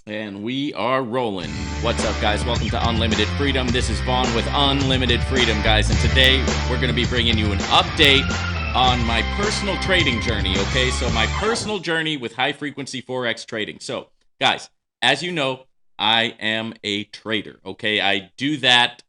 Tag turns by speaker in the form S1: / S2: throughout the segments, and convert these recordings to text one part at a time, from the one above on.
S1: And we are rolling. What's up, guys? Welcome to Unlimited Freedom. This is Vaughn with Unlimited Freedom, guys. And today we're going to be bringing you an update on my personal trading journey, okay? So, my personal journey with high frequency Forex trading. So, guys, as you know, I am a trader, okay? I do that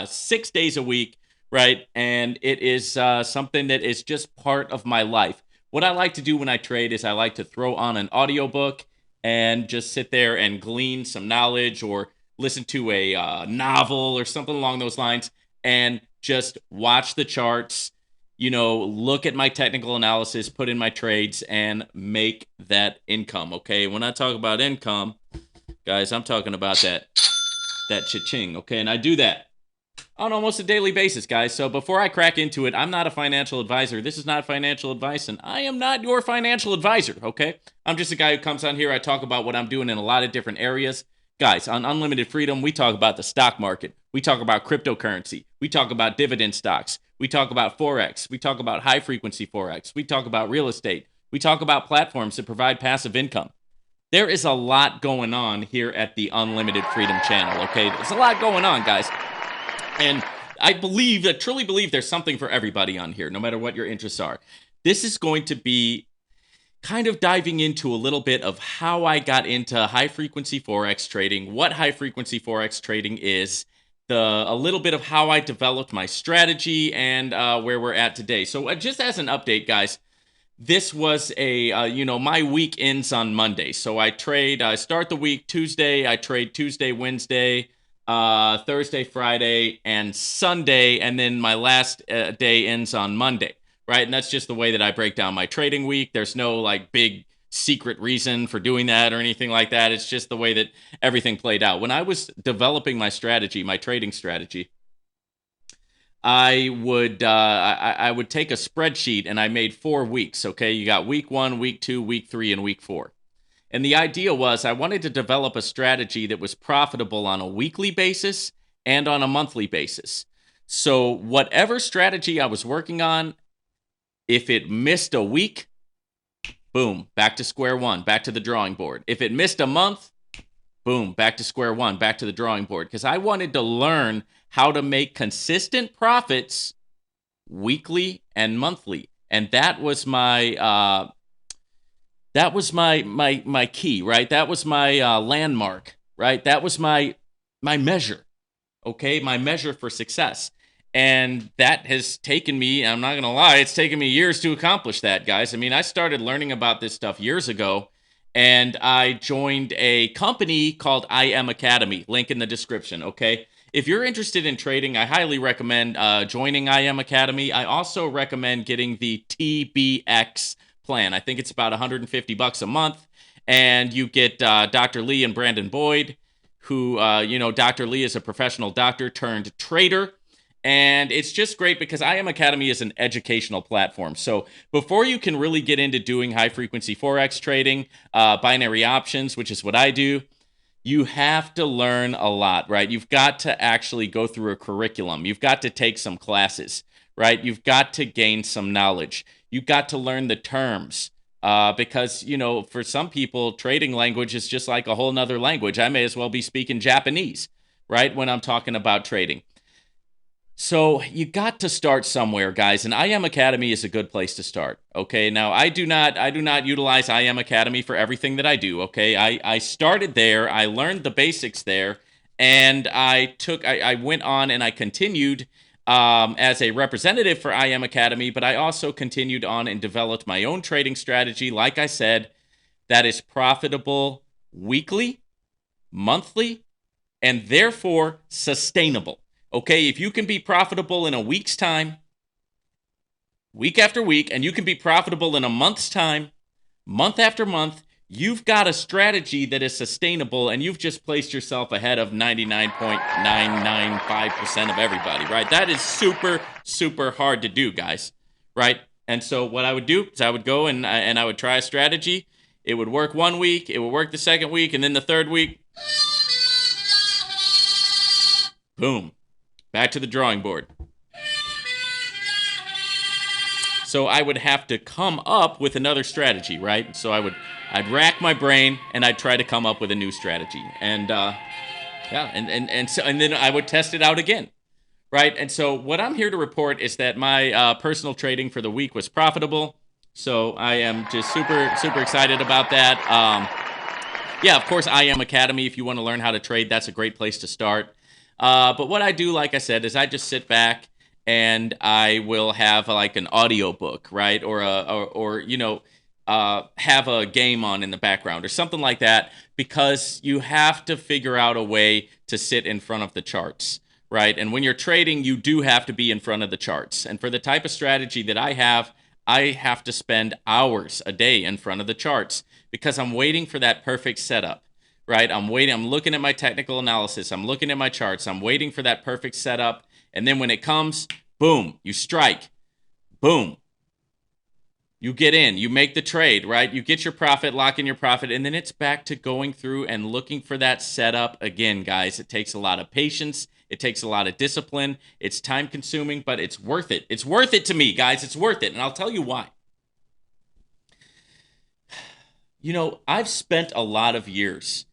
S1: 6 days a week, right? And it is something that is just part of my life. What I like to do when I trade is I like to throw on an audiobook and just sit there and glean some knowledge or listen to a novel or something along those lines and just watch the charts, look at my technical analysis, put in my trades, and make that income. Okay. When I talk about income, guys, I'm talking about that cha-ching. Okay. And I do that on almost a daily basis, guys. So before I crack into it, I'm not a financial advisor. This is not financial advice, and I am not your financial advisor, okay? I'm just a guy who comes on here. I talk about what I'm doing in a lot of different areas. Guys, on Unlimited Freedom, we talk about the stock market. We talk about cryptocurrency. We talk about dividend stocks. We talk about Forex. We talk about high frequency Forex. We talk about real estate. We talk about platforms that provide passive income. There is a lot going on here at the Unlimited Freedom channel, okay? There's a lot going on, guys. And I truly believe there's something for everybody on here, no matter what your interests are. This is going to be kind of diving into a little bit of how I got into high frequency Forex trading, what high frequency Forex trading is, a little bit of how I developed my strategy, and where we're at today. So just as an update, guys, this was my week ends on Monday. So I start the week Tuesday, I trade Tuesday, Wednesday, Thursday, Friday, and Sunday, and then my last day ends on Monday, right? And that's just the way that I break down my trading week. There's no like big secret reason for doing that or anything like that. It's just the way that everything played out. When I was developing my strategy, my trading strategy, I would take a spreadsheet and I made 4 weeks. Okay, you got week 1, week 2, week 3, and week 4. And the idea was I wanted to develop a strategy that was profitable on a weekly basis and on a monthly basis. So whatever strategy I was working on, if it missed a week, boom, back to square one, back to the drawing board. If it missed a month, boom, back to square one, back to the drawing board. Because I wanted to learn how to make consistent profits weekly and monthly. And that was my key, right? That was my landmark, right? That was my measure, okay? My measure for success. And that has taken me, I'm not going to lie, it's taken me years to accomplish that, guys. I mean, I started learning about this stuff years ago, and I joined a company called I Am Academy. Link in the description, okay? If you're interested in trading, I highly recommend joining I Am Academy. I also recommend getting the TBX plan. I think it's about $150 a month, and you get Dr. Lee and Brandon Boyd, who, Dr. Lee is a professional doctor turned trader. And it's just great because I Am Academy is an educational platform. So before you can really get into doing high frequency Forex trading, binary options, which is what I do, you have to learn a lot, right? You've got to actually go through a curriculum. You've got to take some classes, right? You've got to gain some knowledge. You've got to learn the terms. Because, for some people, trading language is just like a whole nother language. I may as well be speaking Japanese, right? When I'm talking about trading. So you got to start somewhere, guys, and I Am Academy is a good place to start. Okay, now I do not utilize I Am Academy for everything that I do. Okay, I started there, I learned the basics there, and I went on and I continued as a representative for I Am Academy, but I also continued on and developed my own trading strategy. Like I said, that is profitable weekly, monthly, and therefore sustainable. Okay, if you can be profitable in a week's time, week after week, and you can be profitable in a month's time, month after month, you've got a strategy that is sustainable, and you've just placed yourself ahead of 99.995% of everybody, right? That is super, super hard to do, guys, right? And so what I would do is I would go and I would try a strategy. It would work 1 week, it would work the second week, and then the third week, boom, back to the drawing board. So I would have to come up with another strategy, right? So I'd rack my brain and I'd try to come up with a new strategy. And yeah, and then I would test it out again, right? And so what I'm here to report is that my personal trading for the week was profitable. So I am just super excited about that. Yeah, of course, I Am Academy. If you want to learn how to trade, that's a great place to start. But what I do, like I said, is I just sit back and I will have like an audio book, right, or have a game on in the background or something like that, because you have to figure out a way to sit in front of the charts, right? And when you're trading, you do have to be in front of the charts. And for the type of strategy that I have to spend hours a day in front of the charts because I'm waiting for that perfect setup, right? I'm looking at my technical analysis. I'm looking at my charts. I'm waiting for that perfect setup. And then when it comes, boom, you strike. Boom. You get in, you make the trade, right? You get your profit, lock in your profit, and then it's back to going through and looking for that setup again, guys. It takes a lot of patience. It takes a lot of discipline. It's time consuming, but it's worth it. It's worth it to me, guys. It's worth it. And I'll tell you why. You know, I've spent a lot of years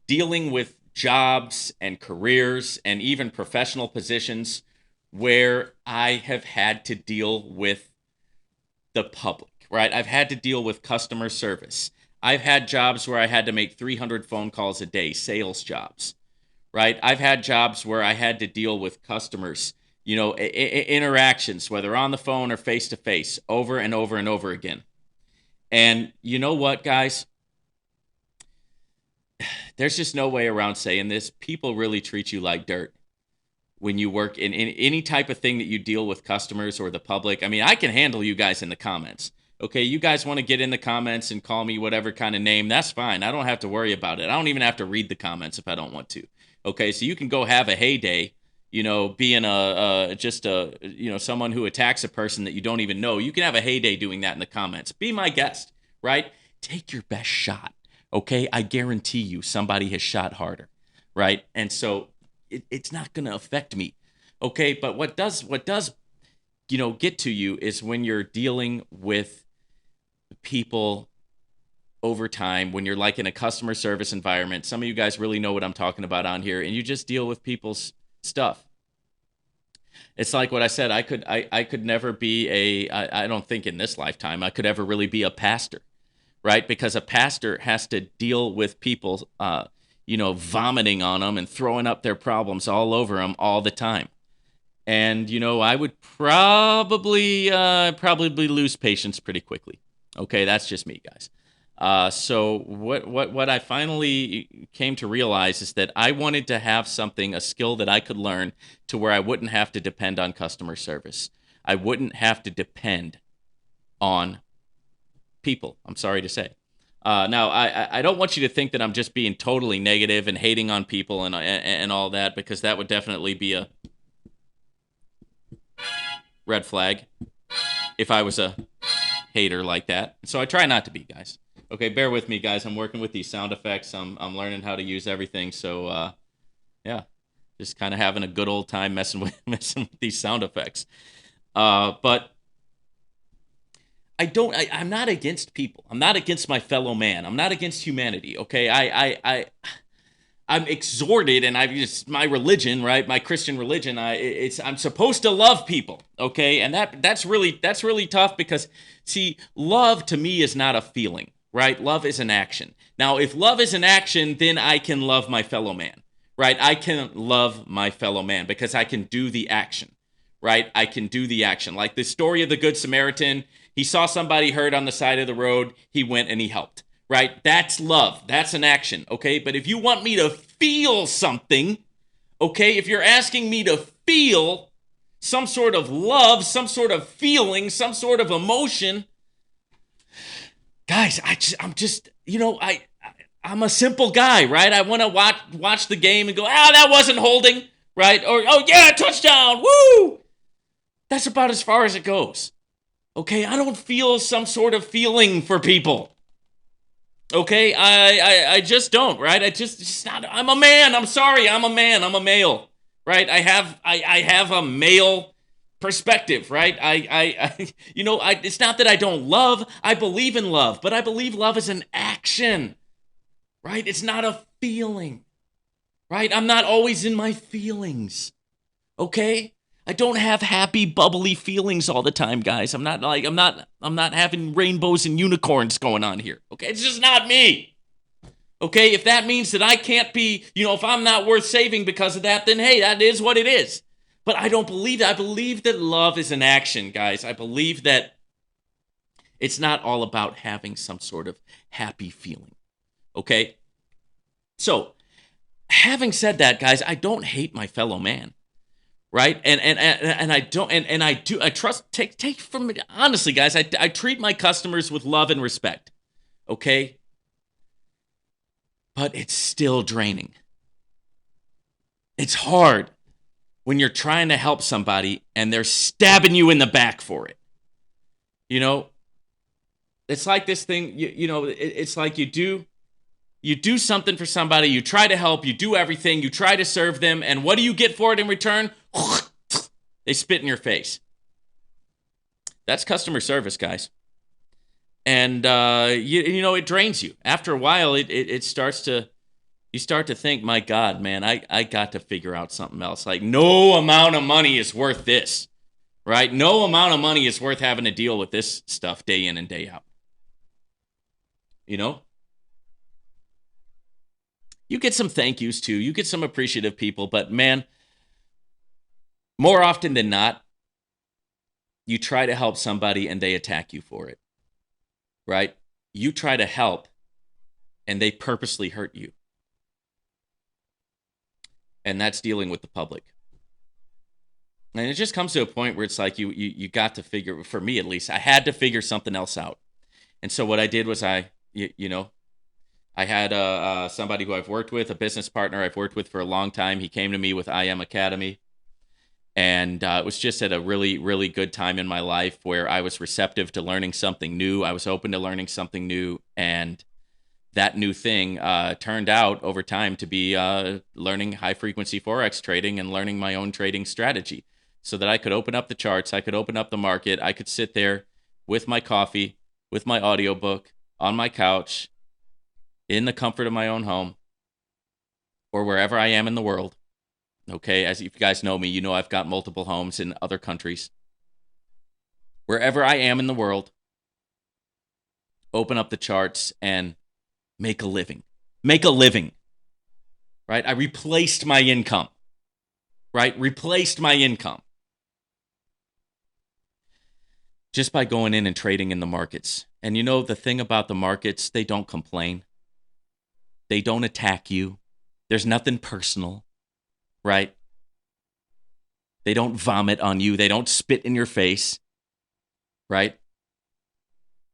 S1: dealing with jobs and careers and even professional positions where I have had to deal with the public, right? I've had to deal with customer service. I've had jobs where I had to make 300 phone calls a day, sales jobs, right? I've had jobs where I had to deal with customers, interactions, whether on the phone or face to face, over and over and over again. And you know what, guys? There's just no way around saying this. People really treat you like dirt when you work in any type of thing that you deal with customers or the public. I mean, I can handle you guys in the comments. Okay, you guys want to get in the comments and call me whatever kind of name, that's fine. I don't have to worry about it. I don't even have to read the comments if I don't want to. Okay, so you can go have a heyday, being someone who attacks a person that you don't even know. You can have a heyday doing that in the comments. Be my guest, right? Take your best shot. Okay, I guarantee you somebody has shot harder, right? And so it's not going to affect me. Okay, but what does get to you is when you're dealing with people over time, when you're like in a customer service environment. Some of you guys really know what I'm talking about on here, and you just deal with people's stuff. It's like what I said. I could never be I don't think in this lifetime I could ever really be a pastor, right? Because a pastor has to deal with people vomiting on them and throwing up their problems all over them all the time. And, I would probably lose patience pretty quickly. Okay, that's just me, guys. So what I finally came to realize is that I wanted to have a skill that I could learn to where I wouldn't have to depend on customer service. I wouldn't have to depend on people, I'm sorry to say. Now, I don't want you to think that I'm just being totally negative and hating on people and all that, because that would definitely be a red flag if I was a hater like that. So I try not to be, guys. Okay, bear with me, guys. I'm working with these sound effects. I'm learning how to use everything. So, yeah, just kind of having a good old time messing with these sound effects. But I'm not against people. I'm not against my fellow man. I'm not against humanity. Okay, I'm exhorted, and my religion, right? My Christian religion. I'm supposed to love people. Okay, and that's really tough because, see, love to me is not a feeling, right? Love is an action. Now, if love is an action, then I can love my fellow man, right? I can love my fellow man because I can do the action, right? I can do the action. Like the story of the Good Samaritan. He saw somebody hurt on the side of the road. He went and he helped, right? That's love. That's an action, okay? But if you want me to feel something, okay, if you're asking me to feel some sort of love, some sort of feeling, some sort of emotion, guys, I'm a simple guy, right? I want to watch the game and go, that wasn't holding, right? Or, oh, yeah, touchdown, woo! That's about as far as it goes. Okay, I don't feel some sort of feeling for people. Okay, I just don't, right? Just not. I'm a man. I'm sorry. I'm a man. I'm a male, right? I have a male perspective, right? It's not that I don't love. I believe in love, but I believe love is an action, right? It's not a feeling, right? I'm not always in my feelings, okay? I don't have happy, bubbly feelings all the time, guys. I'm not having rainbows and unicorns going on here, okay? It's just not me. Okay, if that means that I can't be, if I'm not worth saving because of that, then hey, that is what it is. But I don't believe that. I believe that love is an action, guys. I believe that it's not all about having some sort of happy feeling. Okay? So, having said that, guys, I don't hate my fellow man. Right? And I don't and I do I trust take from me honestly, guys, I treat my customers with love and respect. Okay? But it's still draining. It's hard when you're trying to help somebody and they're stabbing you in the back for it. It's like this thing, it's like you do something for somebody, you try to help, you do everything, you try to serve them, and what do you get for it in return? They spit in your face. That's customer service, guys. And it drains you. After a while, it starts to, you start to think, my God, man, I got to figure out something else. Like, no amount of money is worth this, right? No amount of money is worth having to deal with this stuff day in and day out. You get some thank yous too. You get some appreciative people, but man, more often than not, you try to help somebody and they attack you for it. Right? You try to help and they purposely hurt you. And that's dealing with the public. And it just comes to a point where it's like you got to figure, for me at least, I had to figure something else out. And so what I did was I had somebody who I've worked with, a business partner I've worked with for a long time. He came to me with IM Academy. And it was just at a really, really good time in my life where I was receptive to learning something new. I was open to learning something new. And that new thing turned out over time to be learning high-frequency Forex trading and learning my own trading strategy so that I could open up the charts, I could open up the market, I could sit there with my coffee, with my audiobook, on my couch, in the comfort of my own home, or wherever I am in the world. Okay, as if you guys know me, you know I've got multiple homes in other countries. Wherever I am in the world, open up the charts and make a living. Make a living. Right? I replaced my income. Right? Replaced my income. Just by going in and trading in the markets. And the thing about the markets, they don't complain. They don't attack you. There's nothing personal. Right? They don't vomit on you. They don't spit in your face. Right?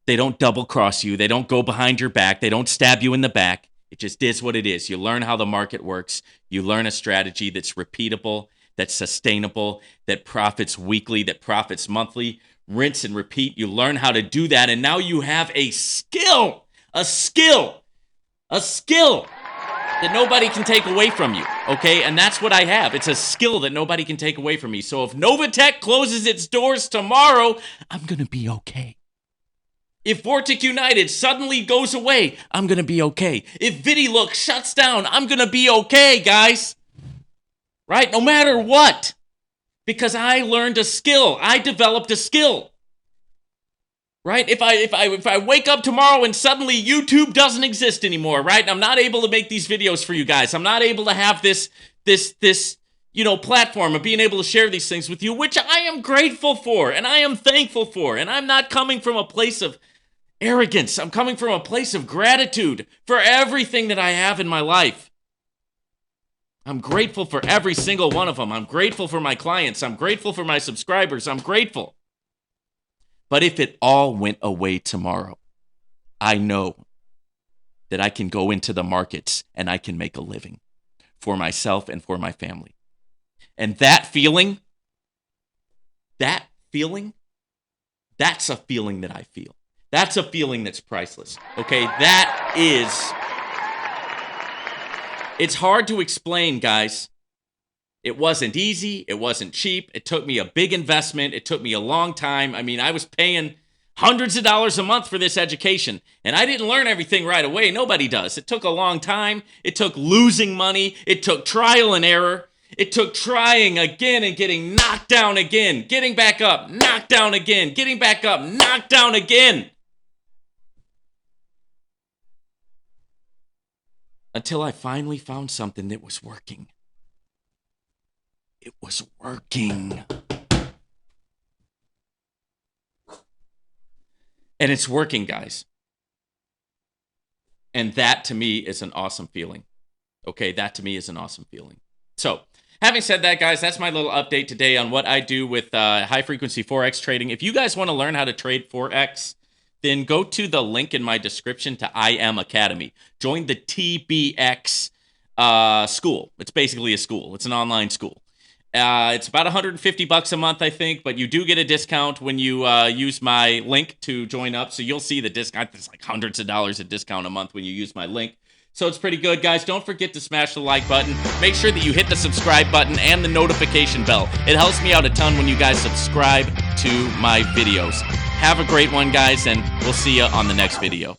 S1: They don't double cross you. They don't go behind your back. They don't stab you in the back. It just is what it is. You learn how the market works. You learn a strategy that's repeatable, that's sustainable, that profits weekly, that profits monthly. Rinse and repeat. You learn how to do that. And now you have a skill that nobody can take away from you, okay? And that's what I have. It's a skill that nobody can take away from me. So if Novatech closes its doors tomorrow, I'm going to be okay. If Vortic United suddenly goes away, I'm going to be okay. If VidiLook shuts down, I'm going to be okay, guys. Right? No matter what. Because I learned a skill. I developed a skill. Right? If I wake up tomorrow and suddenly YouTube doesn't exist anymore, right? And I'm not able to make these videos for you guys. I'm not able to have this platform of being able to share these things with you, which I am grateful for and I am thankful for. And I'm not coming from a place of arrogance. I'm coming from a place of gratitude for everything that I have in my life. I'm grateful for every single one of them. I'm grateful for my clients. I'm grateful for my subscribers. I'm grateful. But if it all went away tomorrow, I know that I can go into the markets and I can make a living for myself and for my family. And that feeling, that's a feeling that I feel. That's a feeling that's priceless. Okay, it's hard to explain, guys. It wasn't easy. It wasn't cheap. It took me a big investment. It took me a long time. I mean, I was paying hundreds of dollars a month for this education, and I didn't learn everything right away. Nobody does. It took a long time. It took losing money. It took trial and error. It took trying again and getting knocked down again, getting back up, knocked down again, getting back up, knocked down again. Until I finally found something that was working. It was working. And it's working, guys. And that to me is an awesome feeling. Okay, that to me is an awesome feeling. So, having said that, guys, that's my little update today on what I do with high-frequency Forex trading. If you guys want to learn how to trade Forex, then go to the link in my description to IM Academy. Join the TBX school. It's basically a school. It's an online school. It's about $150 a month, I think, but you do get a discount when you use my link to join up. So you'll see the discount. It's like hundreds of dollars a discount a month when you use my link. So it's pretty good, guys. Don't forget to smash the like button. Make sure that you hit the subscribe button and the notification bell. It helps me out a ton when you guys subscribe to my videos. Have a great one, guys, and we'll see you on the next video.